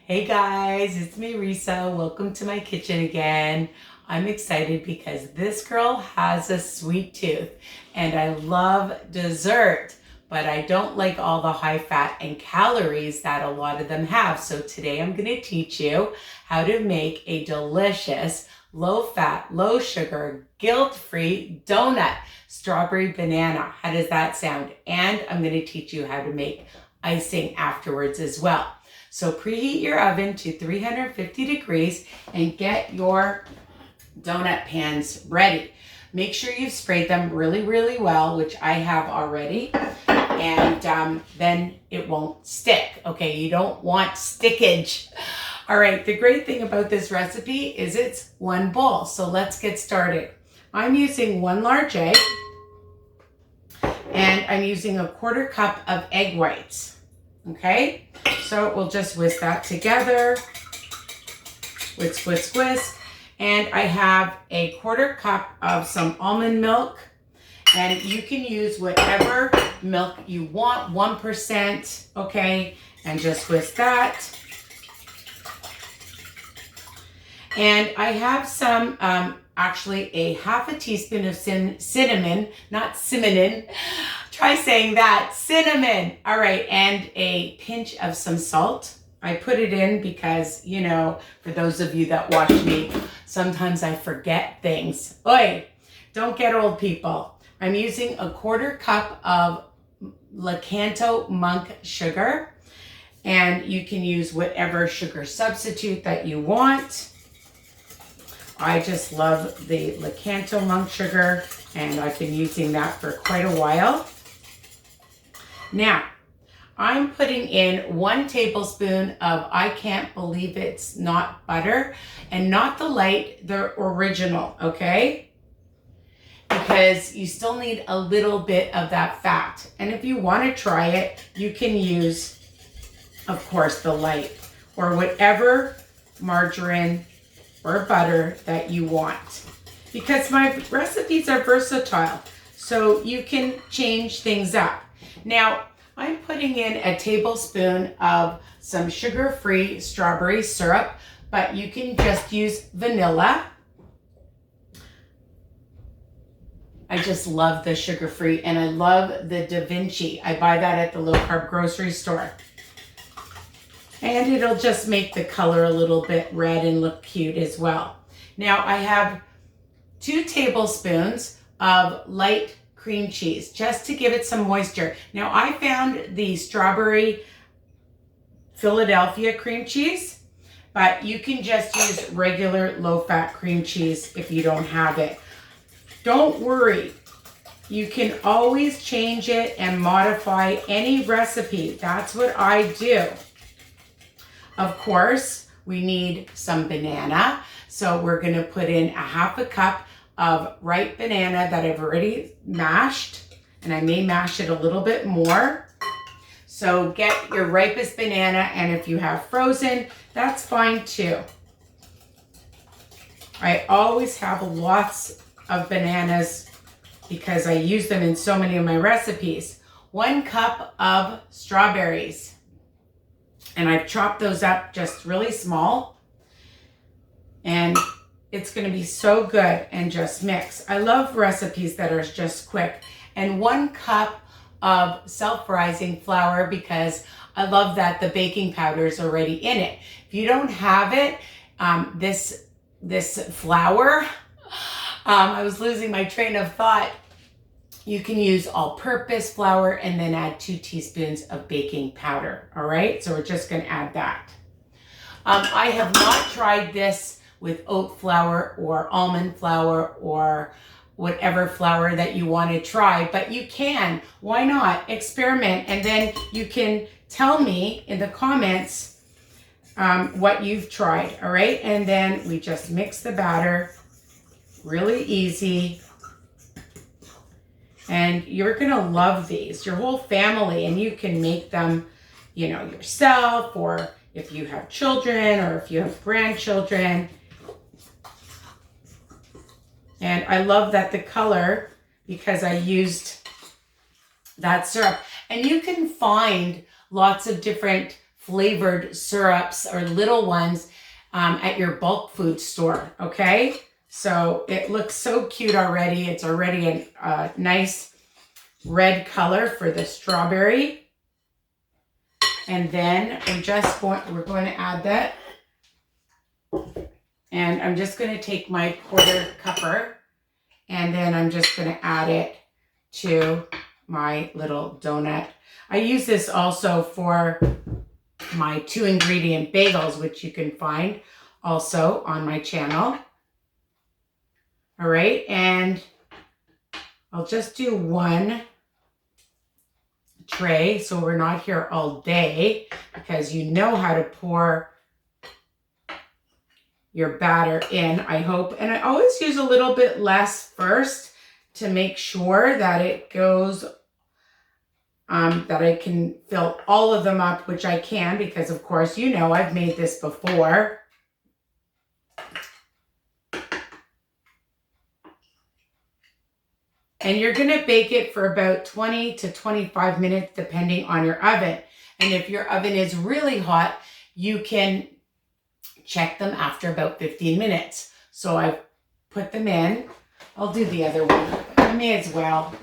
Hey guys, it's me Risa. Welcome to my kitchen again. I'm excited because this girl has a sweet tooth and I love dessert, but I don't like all the high fat and calories that a lot of them have. So today I'm going to teach you how to make a delicious low fat, low sugar, guilt-free donut, strawberry banana. How does that sound? And I'm going to teach you how to make icing afterwards as well. So preheat your oven to 350 degrees and get your donut pans ready. Make sure you've sprayed them really, really well, which I have already, and then it won't stick. Okay, you don't want stickage. All right, the great thing about this recipe is it's one bowl. So let's get started. I'm using one large egg and I'm using a 1/4 cup of egg whites. Okay, so we'll just whisk that together. Whisk, whisk, whisk. And I have a 1/4 cup of some almond milk. And you can use whatever milk you want, 1%, okay? And just whisk that. And I have some, actually a 1/2 teaspoon of cinnamon, not cinnamon. Try saying that, cinnamon. All right, and a pinch of some salt. I put it in because, you know, for those of you that watch me, sometimes I forget things. Oi, don't get old, people. I'm using a 1/4 cup of Lakanto Monk sugar, and you can use whatever sugar substitute that you want. I just love the Lakanto Monk sugar, and I've been using that for quite a while. Now, I'm putting in 1 tablespoon of, I can't believe it's not butter, and not the light, the original, okay? Because you still need a little bit of that fat. And if you want to try it, you can use, of course, the light or whatever margarine or butter that you want. Because my recipes are versatile, so you can change things up. Now, I'm putting in a tablespoon of some sugar-free strawberry syrup, but you can just use vanilla. I just love the sugar-free, and I love the Da Vinci. I buy that at the low-carb grocery store. And it'll just make the color a little bit red and look cute as well. Now I have 2 tablespoons of light cream cheese just to give it some moisture. Now I found the strawberry Philadelphia cream cheese, but you can just use regular low-fat cream cheese if you don't have it. Don't worry. You can always change it and modify any recipe. That's what I do. Of course, we need some banana. So we're going to put in a 1/2 cup of ripe banana that I've already mashed. And I may mash it a little bit more. So get your ripest banana, and if you have frozen, that's fine too. I always have lots of bananas because I use them in so many of my recipes. 1 cup of strawberries. And I've chopped those up just really small. And it's going to be so good, and just mix. I love recipes that are just quick. And 1 cup of self-rising flour because I love that the baking powder is already in it. If you don't have it, this flour, I was losing my train of thought. You can use all-purpose flour and then add 2 teaspoons of baking powder. All right, so we're just going to add that. I have not tried this with oat flour or almond flour or whatever flour that you want to try, but you can. Why not? Experiment, and then you can tell me in the comments what you've tried. All right, and then we just mix the batter. Really easy. And you're going to love these, your whole family, and you can make them, you know, yourself, or if you have children or if you have grandchildren. And I love that the color, because I used that syrup. And you can find lots of different flavored syrups or little ones at your bulk food store, okay? So it looks so cute already. It's already a nice red color for the strawberry. And then we're going to add that. And I'm just going to take my quarter cupper and then I'm just going to add it to my little donut. I use this also for my 2-ingredient bagels, which you can find also on my channel. All right, and I'll just do one tray so we're not here all day, because you know how to pour your batter in, I hope. And I always use a little bit less first to make sure that it goes, that I can fill all of them up, which I can, because of course, you know, I've made this before. And you're gonna bake it for about 20 to 25 minutes, depending on your oven. And if your oven is really hot, you can check them after about 15 minutes. So I've put them in. I'll do the other one. I may as well.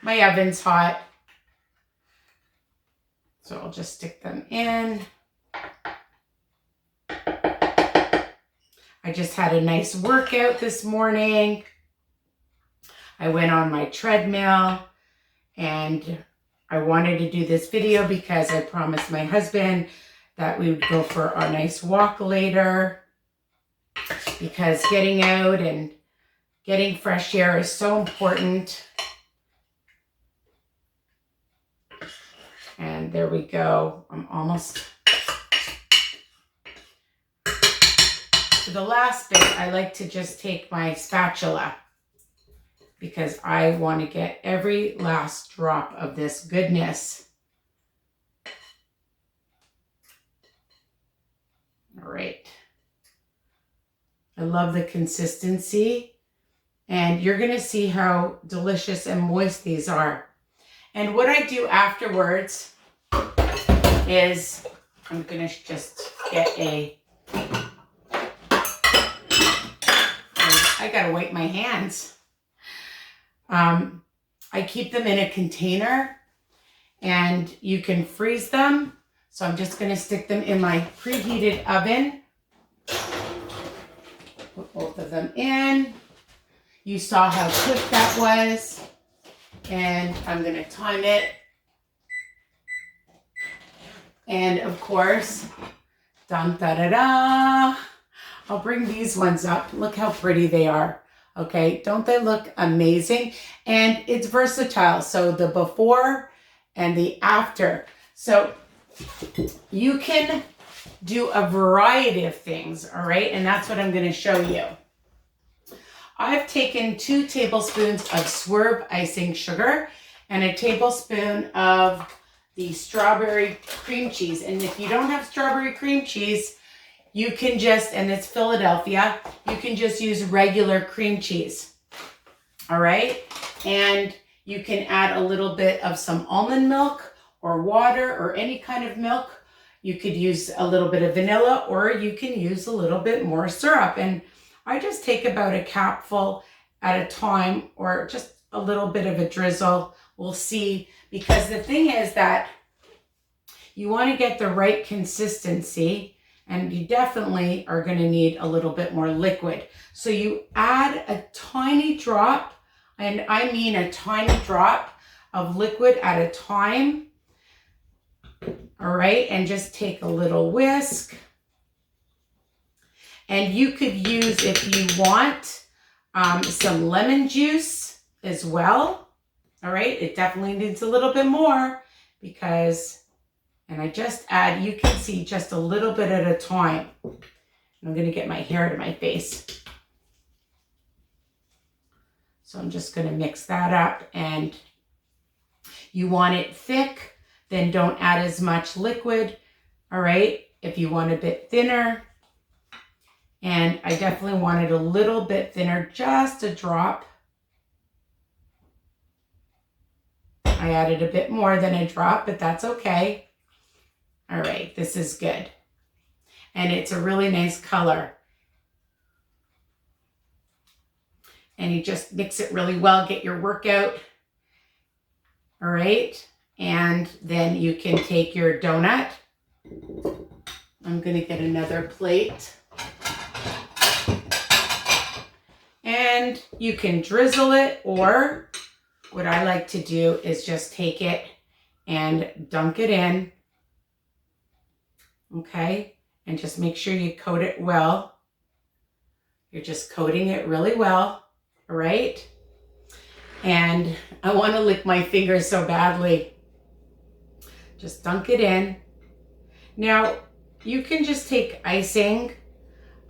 My oven's hot. So I'll just stick them in. I just had a nice workout this morning. I went on my treadmill and I wanted to do this video because I promised my husband that we would go for a nice walk later, because getting out and getting fresh air is so important. And there we go. I'm almost to the last bit. I like to just take my spatula because I want to get every last drop of this goodness. All right. I love the consistency, and you're going to see how delicious and moist these are. And what I do afterwards is I'm going to just get I got to wipe my hands. I keep them in a container and you can freeze them. So I'm just going to stick them in my preheated oven. Put both of them in. You saw how quick that was. And I'm going to time it. And of course, dun da da da. I'll bring these ones up. Look how pretty they are. Okay, don't they look amazing? And it's versatile. So the before and the after. So you can do a variety of things, all right? And that's what I'm going to show you. I've taken 2 tablespoons of Swerve icing sugar and a tablespoon of the strawberry cream cheese. And if you don't have strawberry cream cheese, you can just, and it's Philadelphia, you can just use regular cream cheese. All right? And you can add a little bit of some almond milk or water or any kind of milk. You could use a little bit of vanilla, or you can use a little bit more syrup. And I just take about a capful at a time, or just a little bit of a drizzle. We'll see, because the thing is that you want to get the right consistency, and you definitely are going to need a little bit more liquid. So you add a tiny drop, and I mean a tiny drop of liquid at a time. All right, and just take a little whisk. And you could use, if you want, some lemon juice as well. All right, it definitely needs a little bit more because, and I just add, you can see, just a little bit at a time. I'm going to get my hair to my face. So I'm just going to mix that up, and you want it thick, then don't add as much liquid. All right, if you want a bit thinner, and I definitely want it a little bit thinner, just a drop. I added a bit more than a drop, but that's okay. All right, this is good. And it's a really nice color. And you just mix it really well, get your workout. All right, and then you can take your donut. I'm gonna get another plate. And you can drizzle it, or what I like to do is just take it and dunk it in. Okay, and just make sure you coat it well. You're just coating it really well, all right? And I want to lick my fingers so badly. Just dunk it in. Now, you can just take icing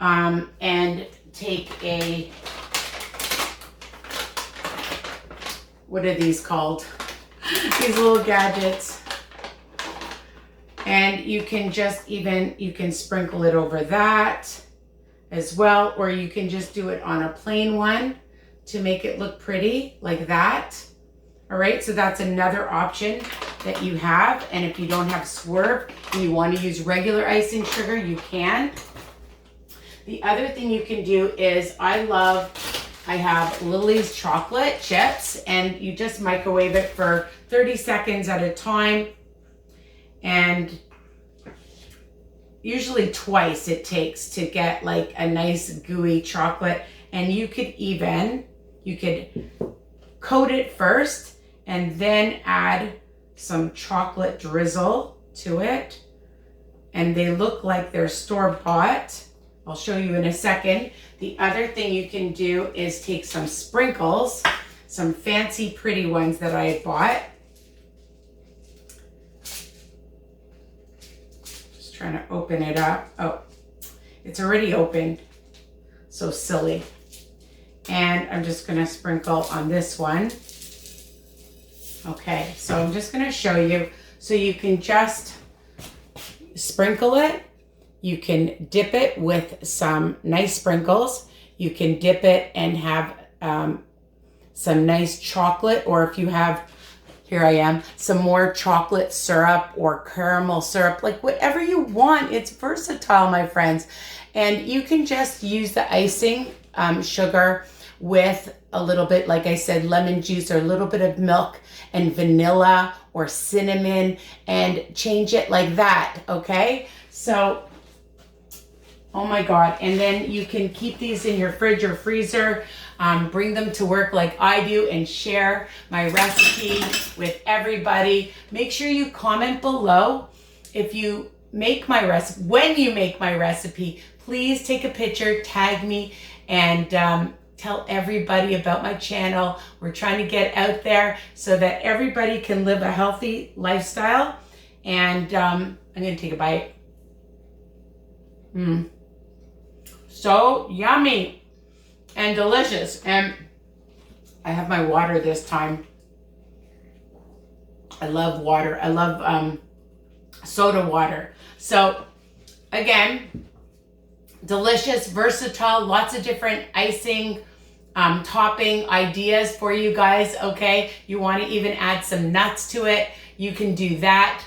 and take a, what are these called? These little gadgets. And you can just you can sprinkle it over that as well, or you can just do it on a plain one to make it look pretty like that. All right, so that's another option that you have. And if you don't have Swerve and you want to use regular icing sugar, you can. The other thing you can do is I have Lily's chocolate chips, and you just microwave it for 30 seconds at a time. And usually twice it takes to get like a nice gooey chocolate. And you could coat it first and then add some chocolate drizzle to it. And they look like they're store-bought. I'll show you in a second. The other thing you can do is take some sprinkles, some fancy pretty ones that I bought. Just trying to open it up. Oh, it's already opened. So silly. And I'm just gonna sprinkle on this one. Okay, so I'm just gonna show you. So you can just sprinkle it. You can dip it with some nice sprinkles. You can dip it and have some nice chocolate, or if you have, here I am, some more chocolate syrup or caramel syrup, like whatever you want. It's versatile, my friends. And you can just use the icing sugar with a little bit, like I said, lemon juice or a little bit of milk and vanilla or cinnamon, and change it like that, okay? So, oh my God. And then you can keep these in your fridge or freezer, bring them to work like I do, and share my recipe with everybody. Make sure you comment below if you make my recipe. When you make my recipe, please take a picture, tag me, and tell everybody about my channel. We're trying to get out there so that everybody can live a healthy lifestyle. And I'm gonna take a bite. So yummy and delicious. And I have my water this time. I love water. I love soda water. So again, delicious, versatile, lots of different icing topping ideas for you guys, okay? You want to even add some nuts to it, you can do that,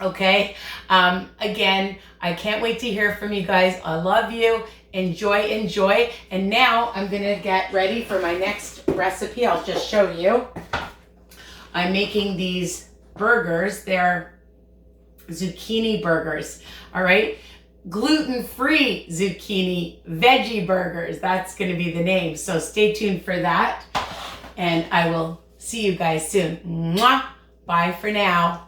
okay? Again, I can't wait to hear from you guys. I love you. Enjoy. And now I'm gonna get ready for my next recipe. I'll just show you. I'm making these burgers. They're zucchini burgers, all right? Gluten-free zucchini veggie burgers. That's going to be the name. So stay tuned for that. And I will see you guys soon. Mwah! Bye for now.